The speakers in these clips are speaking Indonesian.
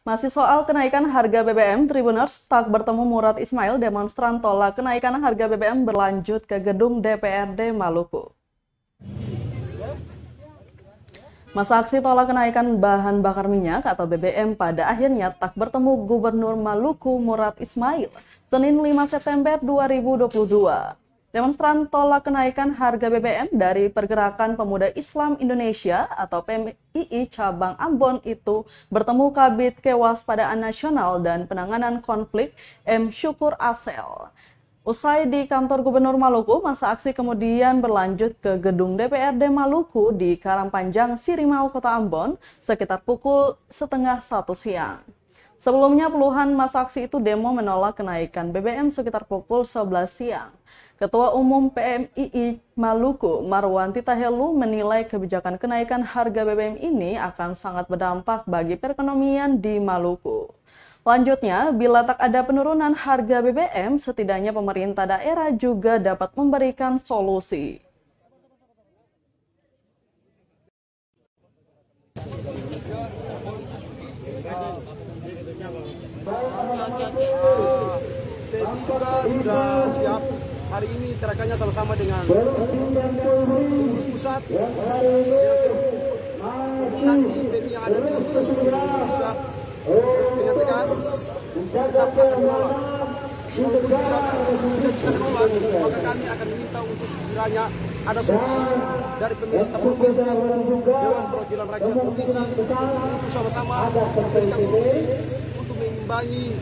Masih soal kenaikan harga BBM, Tribuners tak bertemu Murad Ismail, demonstran tolak kenaikan harga BBM berlanjut ke gedung DPRD Maluku. Masa aksi tolak kenaikan bahan bakar minyak atau BBM pada akhirnya tak bertemu Gubernur Maluku Murad Ismail, Senin 5 September 2022. Demonstran tolak kenaikan harga BBM dari Pergerakan Pemuda Islam Indonesia atau PMII Cabang Ambon itu bertemu Kabid Kewaspadaan Nasional dan Penanganan Konflik M. Syukur Asel. Usai di kantor Gubernur Maluku, masa aksi kemudian berlanjut ke gedung DPRD Maluku di Karangpanjang, Sirimau, Kota Ambon sekitar pukul 12:30 siang. Sebelumnya puluhan masa aksi itu demo menolak kenaikan BBM sekitar pukul 11 siang. Ketua Umum PMII Maluku, Marwanti Tahelu, menilai kebijakan kenaikan harga BBM ini akan sangat berdampak bagi perekonomian di Maluku. Lanjutnya, bila tak ada penurunan harga BBM, setidaknya pemerintah daerah juga dapat memberikan solusi. TNI juga sudah siap. Hari ini terakannya sama-sama dengan pengurus pusat organisasi TNI yang ada di Indonesia dengan tegas tetap akan menolak. Kalau tidak bisa menolak, maka kami akan meminta untuk sekiranya ada solusi dari pemerintah provinsi, Dewan Perwakilan Rakyat Provinsi untuk sama-sama memberikan solusi untuk mengimbangi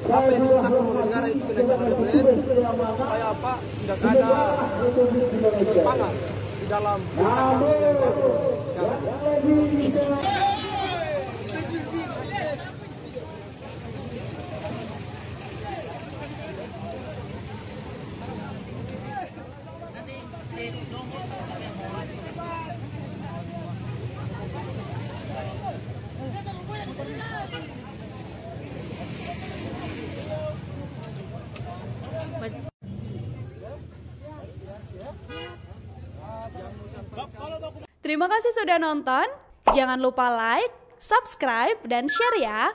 apa yang ditetapkan oleh negara itu kenaikan BBM supaya apa tidak ada penyimpangan di dalam negara. Terima kasih sudah nonton. Jangan lupa like, subscribe, dan share ya.